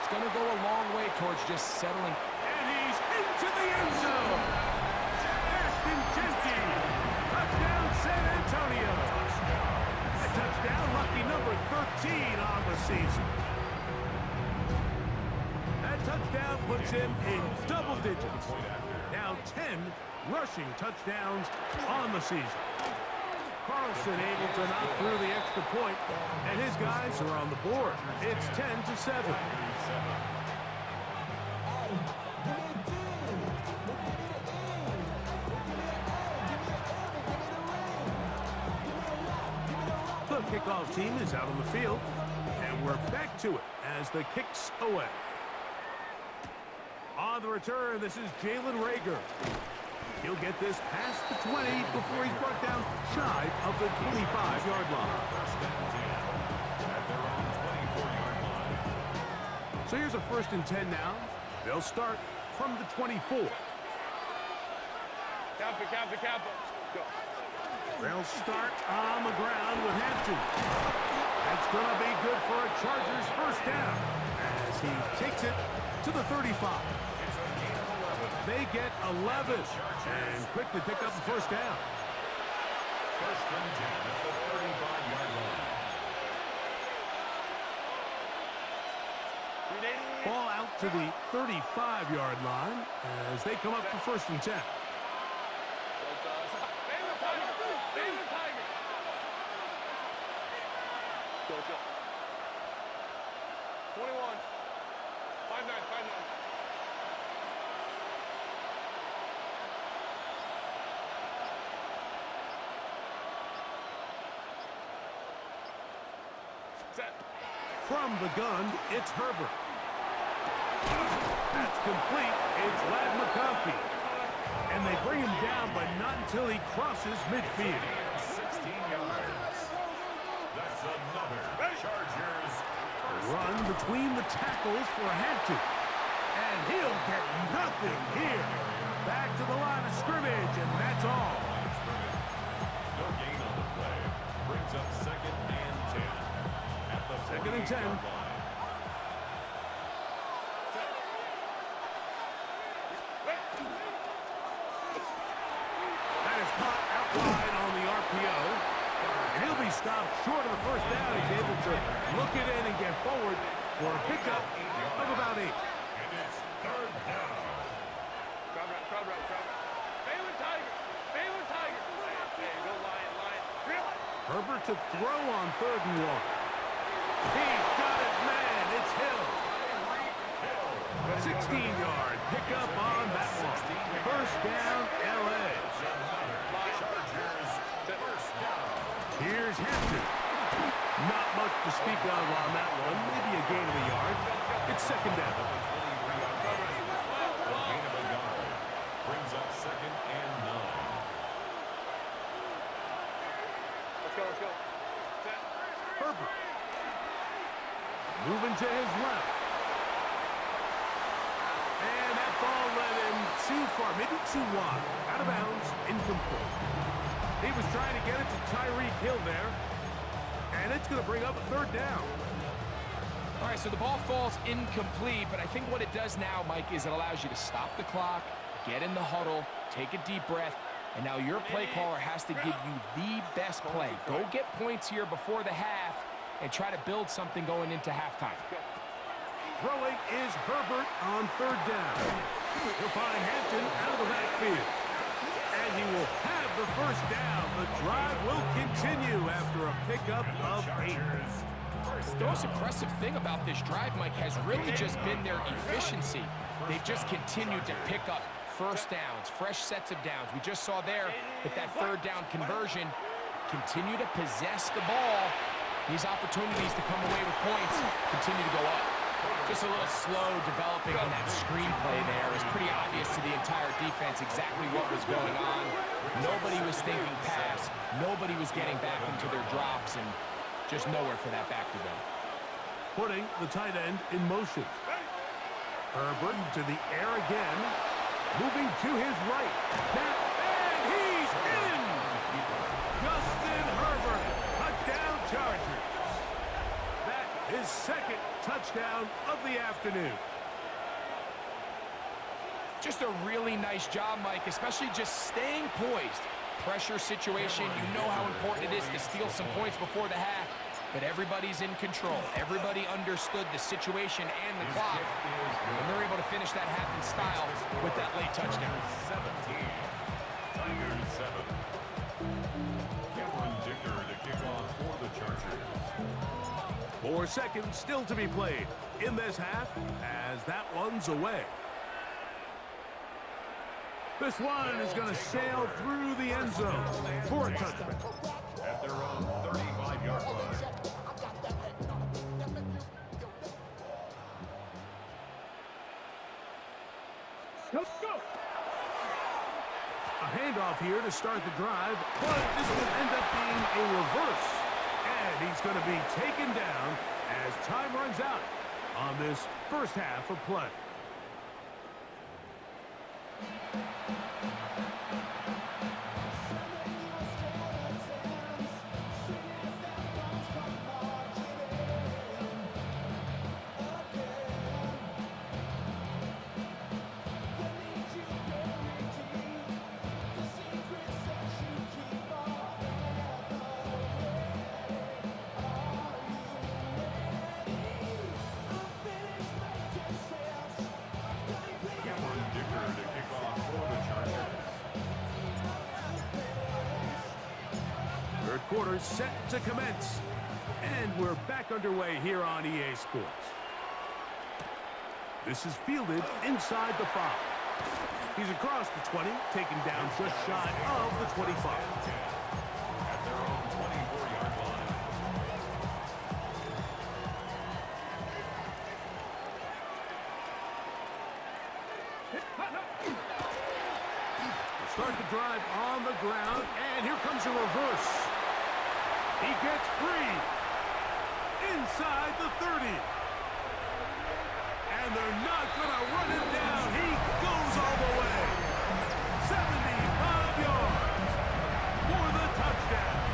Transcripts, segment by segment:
It's going to go a long way towards just settling. And he's into the end zone. Fast and tempting. Touchdown, San Antonio. A touchdown, lucky number 13 on the season. That touchdown puts him in double digits. Now 10 rushing touchdowns on the season. Carlson able to knock through the extra point, and his guys are on the board. It's 10-7. The kickoff team is out on the field, and we're back to it as the kick's away. On the return, this is Jalen Reagor. He'll get this past the 20 before he's brought down shy of the 25-yard line. So here's a 1st and 10 now. They'll start from the 24. Count it. Go. They'll start on the ground with Hampton. That's going to be good for a Chargers 1st down as he takes it to the 35. They get 11 and quickly pick up the 1st down. 1st and 10 at the 35-yard line. Ball out to the 35-yard line as they come up for 1st and 10. Go. 21. 5-9. From the gun, it's Herbert. That's complete. It's Ladd McConkey. And they bring him down, but not until he crosses midfield. 16 yards. That's another Chargers. Run between the tackles for Hampton. And he'll get nothing here. Back to the line of scrimmage, and that's all. No gain on the play. Brings up 2nd and 10. At the 2nd and 10. line. That is caught out wide on the RPO. And he'll be stopped short of the 1st down. He's able to look it in and get forward for a pickup of about 8. And it's 3rd down. Crowd route. Baylor Tiger. There you go, Lion. Herbert to throw on 3rd and 1. He's got his man. It's Hill. 16-yard pickup on that one. 1st down, L.A. Chargers 1st down. Here's Hampton. Not much to speak of on that one. Maybe a gain of a yard. It's 2nd down. The gain of a yard brings up 2nd and 9. Let's go. Herbert. Moving to his left. And that ball led him too far, maybe too wide. Out of bounds, incomplete. He was trying to get it to Tyreek Hill there. And it's going to bring up a 3rd down. All right, so the ball falls incomplete, but I think what it does now, Mike, is it allows you to stop the clock, get in the huddle, take a deep breath, and now your play caller has to give you the best play. Go get points here before the half and try to build something going into halftime. Throwing is Herbert on 3rd down. He'll find Hampton out of the backfield. And he will have the 1st down. The drive will continue after a pickup of 8. The most impressive thing about this drive, Mike, has really just been their efficiency. They've just continued to pick up 1st downs, fresh sets of downs. We just saw there with that 3rd down conversion, continue to possess the ball. These opportunities to come away with points continue to go up. Just a little slow developing on that screenplay there. It was pretty obvious to the entire defense exactly what was going on. Nobody was thinking pass. Nobody was getting back into their drops, and just nowhere for that back to go. Putting the tight end in motion. Herbert to the air again. Moving to his right. And he's in! Justin Herbert. Touchdown Chargers. That is second touchdown of the afternoon. Just a really nice job, Mike, especially just staying poised. Pressure situation, you know how important it is to steal some points before the half, but everybody's in control. Everybody understood the situation and the clock, and they're able to finish that half in style with that late touchdown. 17. Tigers 7. Cameron Dicker to kick off for the Chargers. 4 seconds still to be played in this half as that one's away. This one is going to sail through the end zone for a touchdown. At their own 35-yard line. Let's go. A handoff here to start the drive, but this will end up being a reverse. And he's going to be taken down as time runs out on this first half of play. Third quarter set to commence. And we're back underway here on EA Sports. This is fielded inside the 5. He's across the 20, taken down just shy of the 25. At their own 24-yard line. Start the drive on the ground, and here comes a reverse. He gets free inside the 30. And they're not going to run him down. He goes all the way. 75 yards for the touchdown.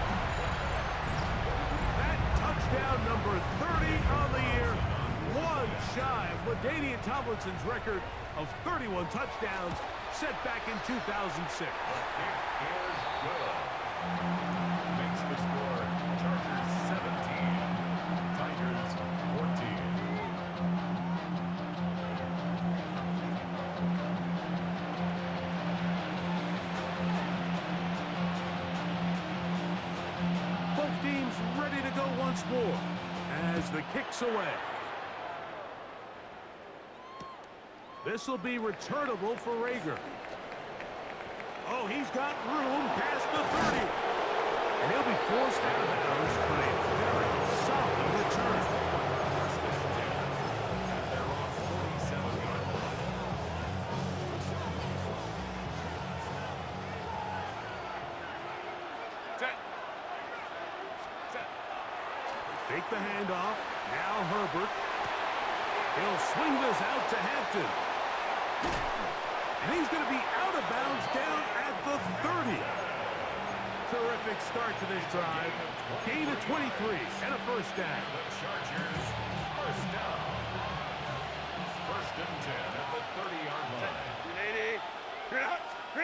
That touchdown number 30 on the year, one shy of LaDainian Tomlinson's record of 31 touchdowns set back in 2006. Kick is good. Makes the score Chargers 17, Tigers 14. Both teams ready to go once more as the kick's away. This will be returnable for Rager. Oh, he's got room past the 30. And he'll be forced out of bounds, but a very solid return. They're on 47-yard line. Set. Set. Fake the handoff. Now Herbert. He'll swing this out to Hampton. And he's going to be out of bounds down at the 30. Terrific start to this drive. Gain of 23 and a first down. The Chargers first down. First and 10 at the 30-yard line. 380.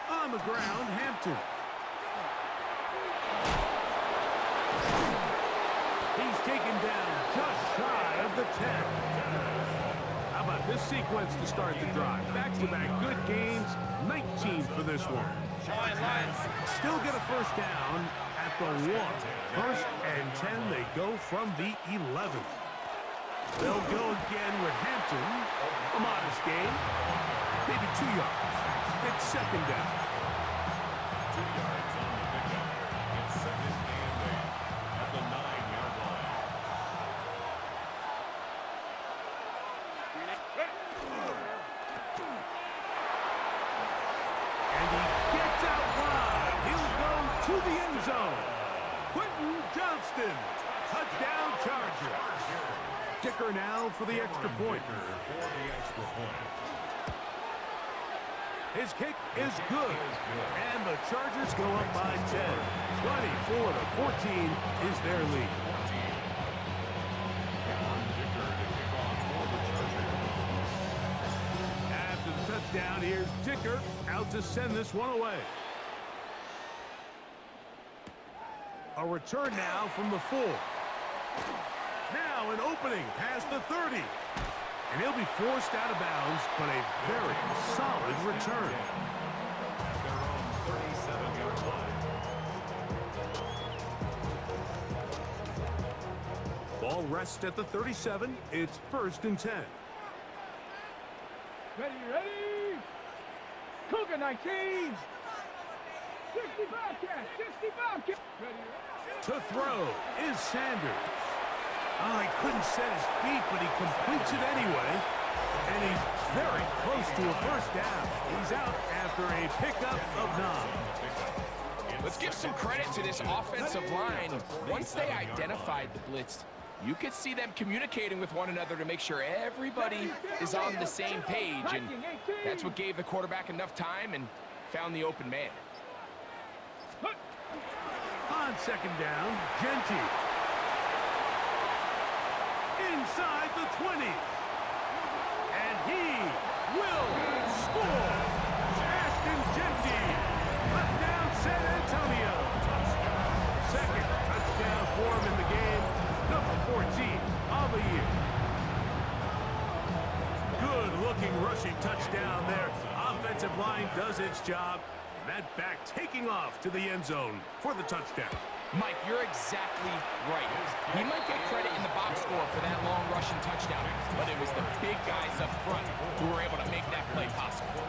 On the ground, Hampton. He's taken down just shy of the 10. How about this sequence to start the drive? Back-to-back good gains, 19 for this one. Still get a first down at the 1. First and 10, they go from the 11. They'll go again with Hampton. A modest gain, maybe 2 yards. It's second down. 2 yards on the pickup. It's second and 8 at the 9-yard line. And he gets out wide. He'll go to the end zone. Quentin Johnston, touchdown Chargers. Dicker now for the extra point. For the extra point. His kick is good. And the Chargers go up by 10. 24-14 is their lead. down. Here's Dicker out to send this one away. A return now from the 4. Now an opening past the 30. And he'll be forced out of bounds, but a very solid return. At their own 37-yard line. Ball rests at the 37. It's 1st and 10. Ready, ready. Cougar 19. 60 Bobcat, 60 Bobcat. Ready, ready. To throw is Sanders. Oh, he couldn't set his feet, but he completes it anyway. And he's very close to a first down. He's out after a pickup of 9. Let's give some credit to this offensive line. Once they identified the blitz, you could see them communicating with one another to make sure everybody is on the same page. And that's what gave the quarterback enough time and found the open man. On 2nd down, Genty. Inside the 20. And he will score. Ashton Genty. Touchdown, San Antonio. Second touchdown for him in the game. Number 14 of the year. Good-looking rushing touchdown there. Offensive line does its job. That back taking off to the end zone for the touchdown. Mike, you're exactly right. He might get credit in the box score for that long rushing touchdown, but it was the big guys up front who were able to make that play possible.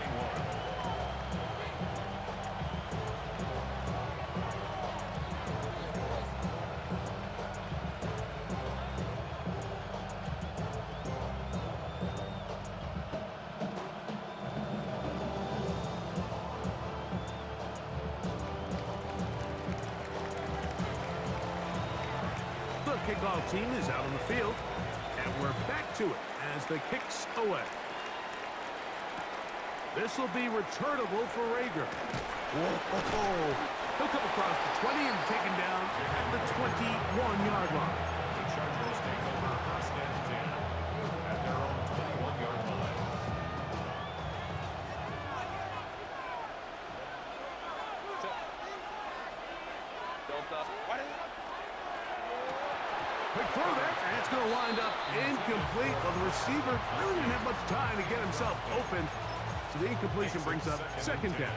The kickoff team is out on the field, and we're back to it as the kick's away. This will be returnable for Rager. Whoa. He'll come across the 20 and taken down at the 21-yard line. The Chargers take over 1st and 10 at their own 21-yard line. Quick throw there, and it's going to wind up incomplete. Well, the receiver really didn't have much time to get himself open, so the incompletion brings up 2nd down.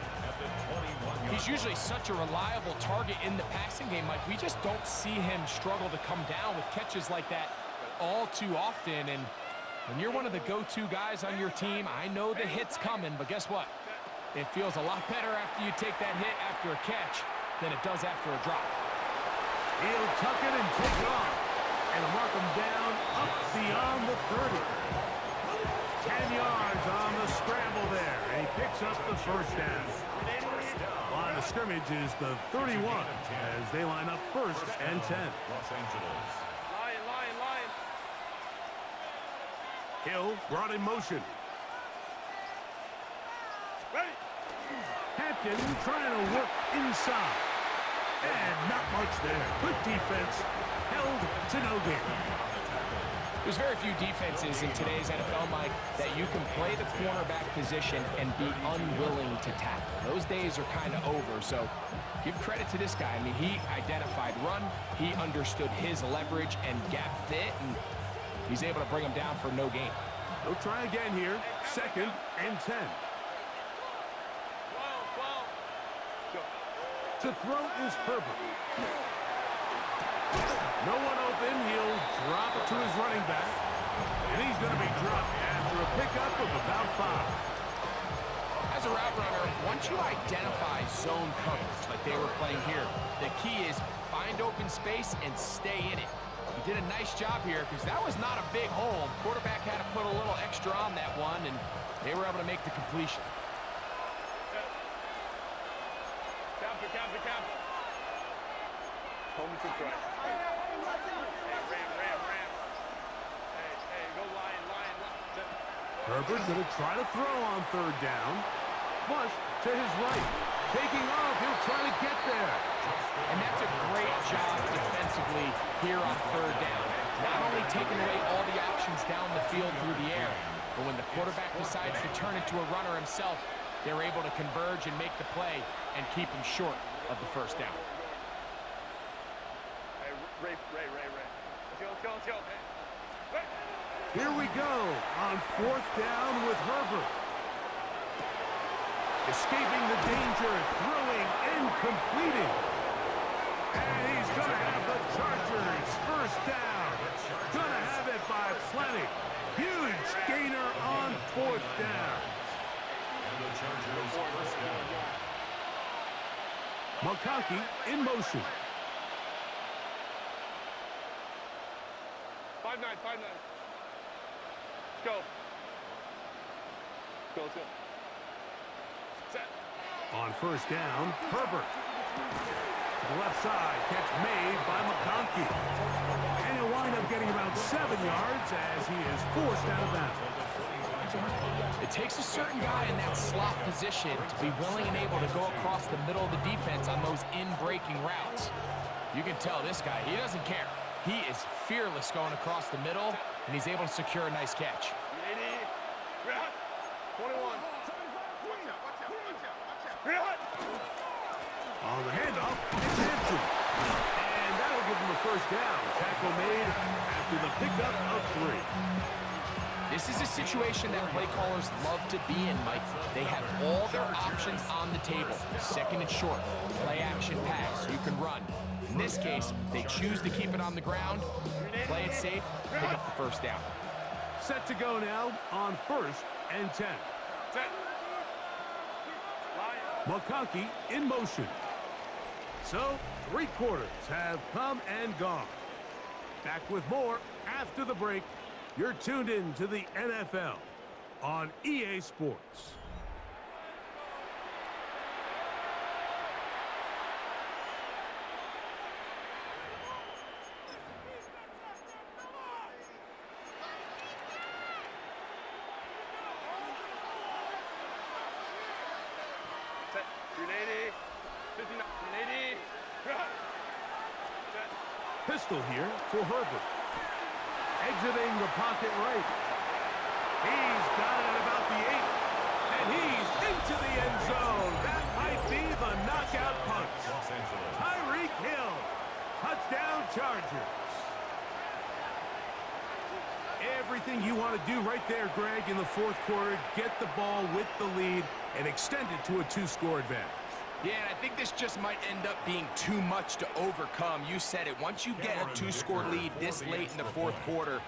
He's usually such a reliable target in the passing game, Mike. We just don't see him struggle to come down with catches like that all too often. And when you're one of the go-to guys on your team, I know the hit's coming, but guess what? It feels a lot better after you take that hit after a catch than it does after a drop. He'll tuck it and take it off, and mark him down up beyond the 30. 10 yards on the scramble there, and he picks up the first down. Line of scrimmage is the 31 as they line up 1st and 10. Los Angeles. Lion. Hill brought in motion. Ready. Hampton trying to work inside. And not much there. Good defense. Held to no gain. There's very few defenses in today's NFL, Mike, that you can play the cornerback position and be unwilling to tackle. Those days are kind of over, so give credit to this guy. I mean, he identified run, he understood his leverage and gap fit, and he's able to bring him down for no gain. They'll try again here. 2nd and 10. To throw is Herbert. No one open. He'll drop it to his running back. And he's going to be dropped after a pickup of about 5. As a route runner, once you identify zone coverage like they were playing here, the key is find open space and stay in it. He did a nice job here because that was not a big hole. The quarterback had to put a little extra on that one, and they were able to make the completion. Cap. Home control. Hey, ram. Hey, go lion. Herbert going to try to throw on 3rd down. Flush to his right. Taking off. He'll try to get there. And that's a great job defensively here on 3rd down. Not only taking away all the options down the field through the air, But when the quarterback decides to turn into a runner himself, they're able to converge and make the play and keep him short of the first down. Hey, Ray. Let's go. Hey. Here we go on 4th down with Herbert. Escaping the danger, throwing and completing. And he's going to have the Chargers first down. Going to have it by plenty. Huge gainer on 4th down. And the Chargers first down. McConkey in motion. 5-9. Let's go. Set. On first down, Herbert. To the left side, catch made by McConkey. And he'll wind up getting about 7 yards as he is forced out of bounds. It takes a certain guy in that slot position to be willing and able to go across the middle of the defense on those in-breaking routes. You can tell this guy, he doesn't care. He is fearless going across the middle, and he's able to secure a nice catch. 21. On the handoff, it's empty. And that'll give him a first down. Tackle made after the pickup of 3. This is a situation that play callers love to be in, Mike. They have all their options on the table. Second and short, play action pass, you can run. In this case, they choose to keep it on the ground, play it safe, pick up the first down. Set to go now on 1st and 10. Set. McConkey in motion. So, 3 quarters have come and gone. Back with more after the break. You're tuned in to the NFL on EA Sports. Set. 380. 59. 380. Set. Pistol here for Herbert. Exiting the pocket right. He's got it at about the 8. And he's into the end zone. That might be the knockout punch. Tyreek Hill. Touchdown Chargers. Everything you want to do right there, Greg, in the 4th quarter. Get the ball with the lead and extend it to a 2-score advantage. Yeah, and I think this just might end up being too much to overcome. You said it. Once you get a 2-score lead this late in the 4th quarter,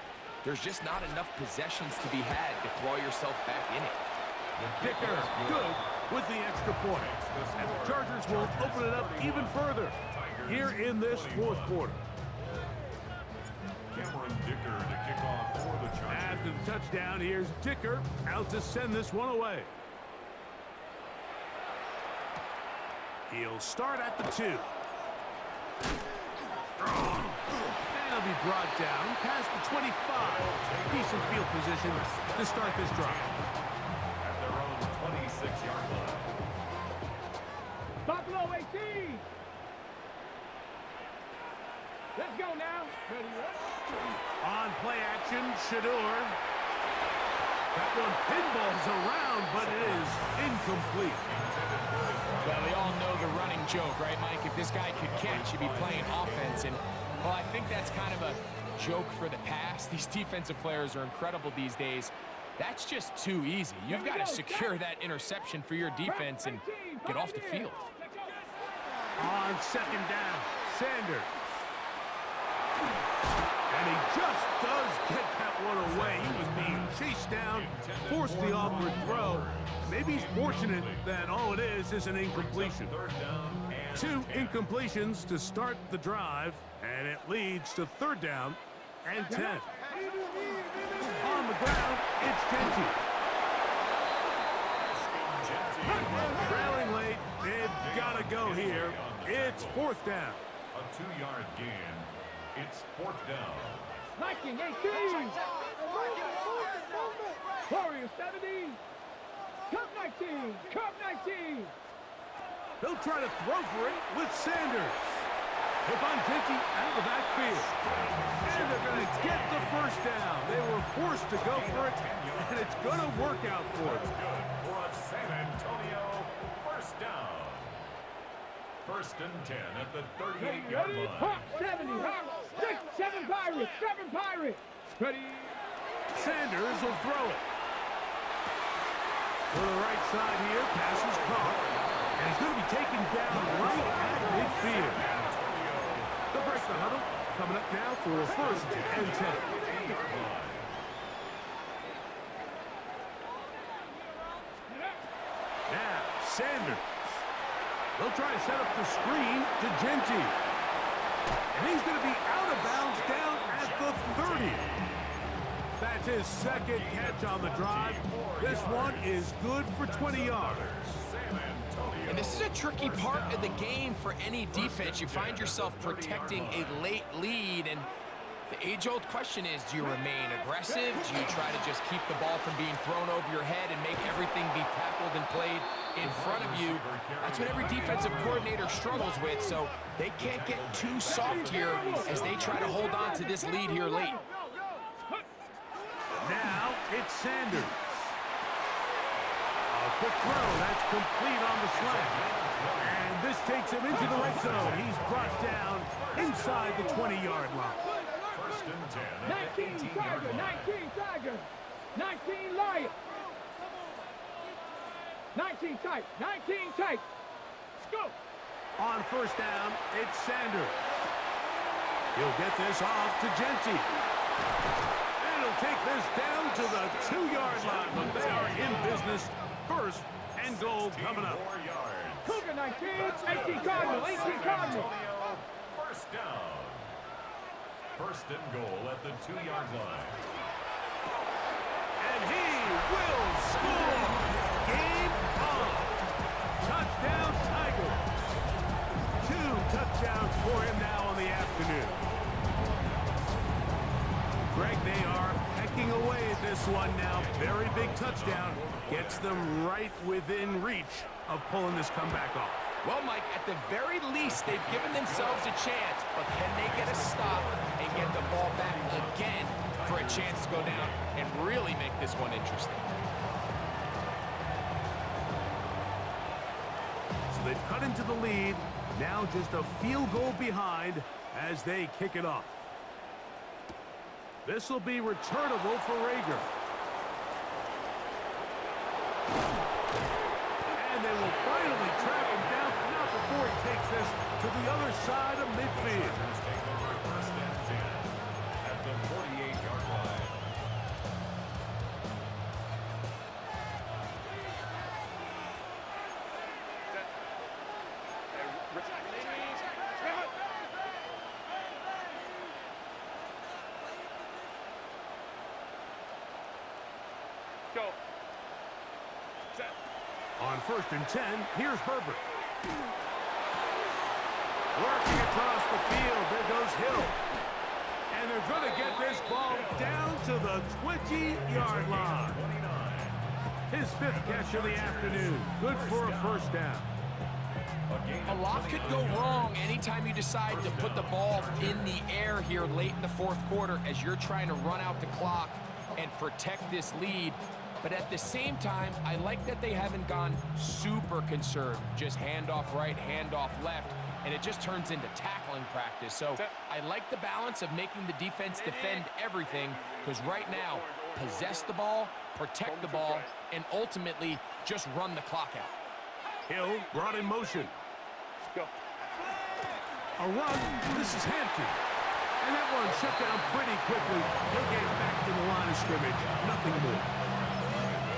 there's just not enough possessions to be had to claw yourself back in it. Dicker, good with the extra point. And the Chargers will open it up even further here in this 4th quarter. Cameron Dicker to kick off for the Chargers. After the touchdown, here's Dicker out to send this one away. He'll start at the 2. And he'll be brought down past the 25. Decent field position to start this drive. At their own 26-yard line. Buffalo 18. Let's go now. Ready, On play action, Shador. That one pinballs around, but it is incomplete. Well, we all know the running joke, right, Mike? If this guy could catch, he'd be playing offense. And, well, I think that's kind of a joke for the past. These defensive players are incredible these days. That's just too easy. You've got to secure that interception for your defense and get off the field. On 2nd down, Sanders. And he just does get that one away. He was being chased down, forced the awkward throw. Maybe he's fortunate that all it is an incompletion. 2 incompletions to start the drive, and it leads to 3rd down and 10. On the ground, it's Genty. Trailing late, they've got to go here. It's 4th down. A 2-yard gain. It's 4th down. Viking 18. Warriors 17. Cup 19. Cup 19. They'll try to throw for it with Sanders. They'll find Genty out of the backfield. And they're going to get the first down. They were forced to go for it, and it's going to work out for him. Good for a San Antonio first down. First and 10 at the 38-yard line. Hot 70. 7 Pirates. 7 Pirates. Ready. Sanders will throw it. To the right side here, pass is caught. And he's going to be taken down right at midfield. They'll break the huddle. Coming up now for a first and 10. Now, Sanders. They'll try to set up the screen to Genty. And he's going to be out of bounds down at the 30. That's his second catch on the drive. This one is good for 20 yards. And this is a tricky part of the game for any defense. You find yourself protecting a late lead, and the age-old question is, do you remain aggressive? Do you try to just keep the ball from being thrown over your head and make everything be tackled and played in front of you? That's what every defensive coordinator struggles with, so they can't get too soft here as they try to hold on to this lead here late. Now it's Sanders. A quick throw, that's complete on the slant. And this takes him into the red zone. He's brought down inside the 20-yard line. First and 10 at 19 the 18-yard Tiger. line. 19 Tiger. 19 Lion. 19 tight. 19 tight. Let's go. On first down, it's Sanders. He'll get this off to Genty. And he'll take this down to the 2-yard line, but they are in business. First and goal coming up. 4 yards. Cougar 19. 18 Cardinal. 18 Cardinal. First down. First and goal at the 2-yard line. And he will score. Game on. Touchdown, Tigers. 2 touchdowns for him now on the afternoon. Greg, they are pecking away at this one now. Very big touchdown. Gets them right within reach of pulling this comeback off. Well, Mike, at the very least, they've given themselves a chance, but can they get a stop and get the ball back again for a chance to go down and really make this one interesting? So they've cut into the lead. Now just a field goal behind as they kick it off. This will be returnable for Rager. And they will finally track him down, not before he takes this to the other side of midfield. Take over first and 10 at the 48-yard line. Go. On first and 10, here's Herbert. Working across the field, there goes Hill. And they're going to get this ball down to the 20-yard line. His 5th catch of the afternoon. Good for a first down. A lot could go wrong anytime you decide to put the ball in the air here late in the 4th quarter as you're trying to run out the clock and protect this lead. But at the same time, I like that they haven't gone super conservative. Just handoff right, handoff left, and it just turns into tackling practice. So I like the balance of making the defense defend everything, because right now, possess the ball, protect the ball, and ultimately just run the clock out. Hill brought in motion. Go. A run. This is Hampton. And that one shut down pretty quickly. He'll get back to the line of scrimmage. Nothing more.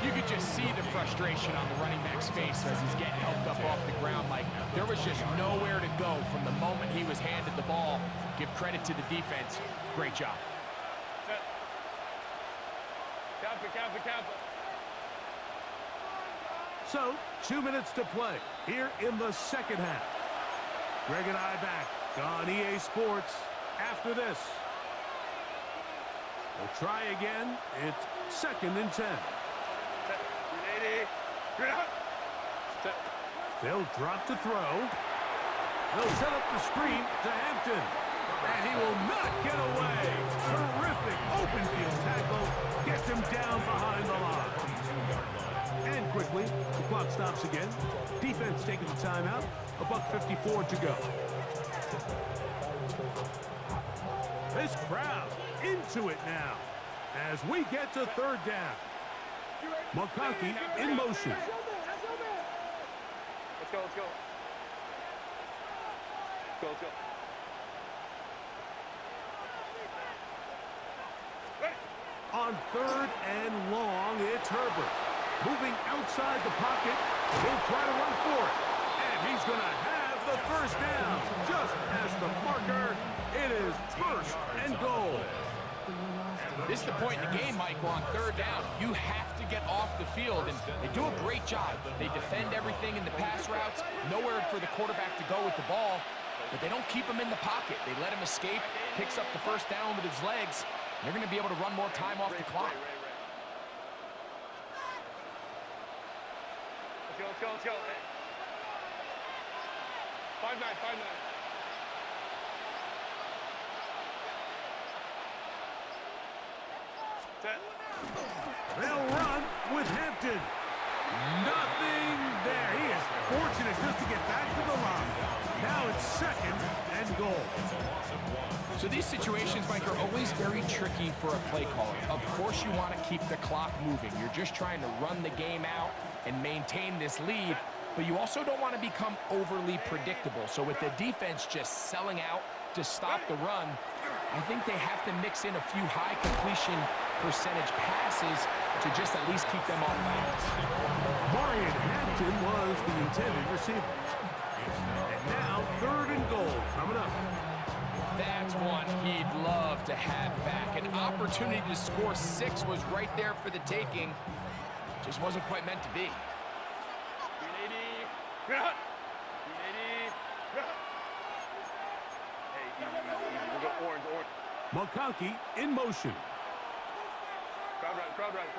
You could just see the frustration on the running back's face as he's getting helped up off the ground. Like, there was just nowhere to go from the moment he was handed the ball. Give credit to the defense. Great job. Counter. So, 2 minutes to play here in the second half. Greg and I back on EA Sports after this. We'll try again. It's 2nd and 10. They'll drop to throw. They'll set up the screen to Hampton. And he will not get away. Terrific open field tackle quickly. The clock stops again. Defense taking the timeout. $1:54 to go. This crowd into it now as we get to third down. McConkey in motion. Let's go, let's go. Let's go. On third and long, it's Herbert. Moving outside the pocket. He'll try to run for it. And he's going to have the first down. Just past the marker. It is first and goal. This is the point in the game, Mike, where on third down, you have to get off the field, and they do a great job. They defend everything in the pass routes, nowhere for the quarterback to go with the ball, but they don't keep him in the pocket. They let him escape, picks up the first down with his legs. They're going to be able to run more time off the clock. Let's go. 5-9. They'll run with Hampton. Nothing there. He is fortunate just to get back to the line. Now it's second and goal. So these situations, Mike, are always very tricky for a play caller. Of course you want to keep the clock moving. You're just trying to run the game out and maintain this lead, but you also don't want to become overly predictable. So with the defense just selling out to stop the run, I think they have to mix in a few high completion percentage passes to just at least keep them off balance. Marion Hampton was the intended receiver. And now third and goal coming up. That's one he'd love to have back. An opportunity to score 6 was right there for the taking. Just wasn't quite meant to be. McConkey in motion. Crowd right.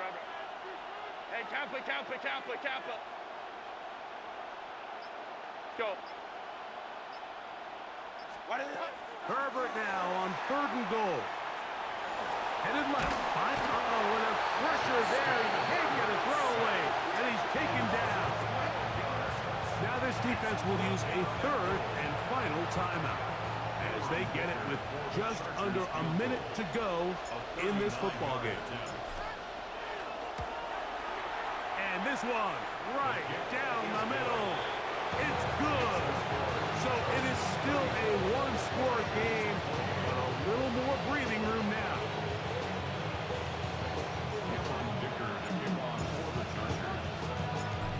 Hey, cap it. Let's go. Herbert now on third and goal. Headed left. And a pressure there. He can't get a throwaway. And he's taken down. Now this defense will use a third and final timeout as they get it with just under a minute to go in this football game. And this one right down the middle. It's good. So it is still a one-score game, but a little more breathing room now.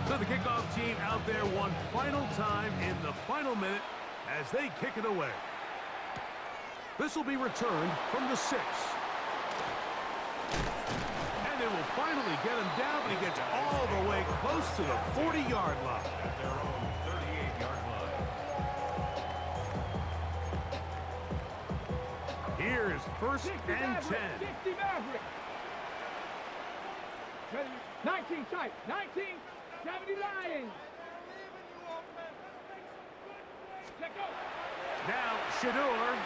So the kickoff team out there one final time in the final minute as they kick it away. This will be returned from the 6. And they will finally get him down, but he gets all the way close to the 40-yard line. At their own 38-yard line. Here's first and 10. 60 Maverick. 19 tight. 19. 70 Lions. Let go. Now Shador.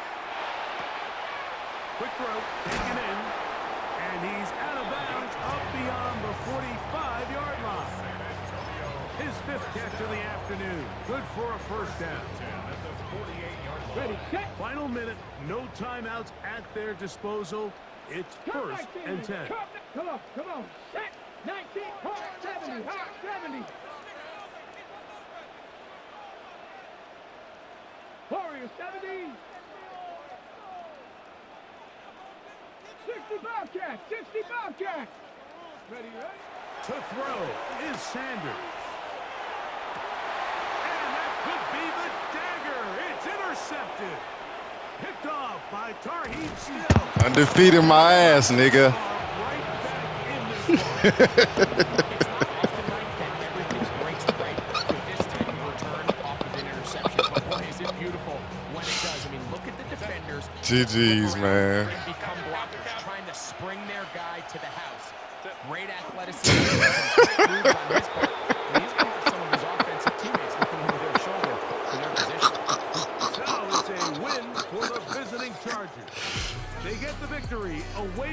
Quick throw, taken in, and he's out of bounds up beyond the 45-yard line. His 5th catch of the afternoon. Good for a first down. Ready, set. Final minute, no timeouts at their disposal. It's first and 10. Come on. Set. 19, hard 70. Warrior 70. 60 Bobcats. Ready? To throw is Sanders. And that could be the dagger. It's intercepted. Picked off by Tarheeb Still. Undefeated my ass, nigga. Right back in this one. Everything's great for this type of return off of an interception. But boy, is it beautiful when it does. I mean, look at the defenders. GG's, man. Become blockers, trying to spring their guy to the house. Great athleticism, some great moves on his part. And he's going to have some of his offensive teammates looking over their shoulder for their position. So it's a win for the visiting Chargers. They get the victory away.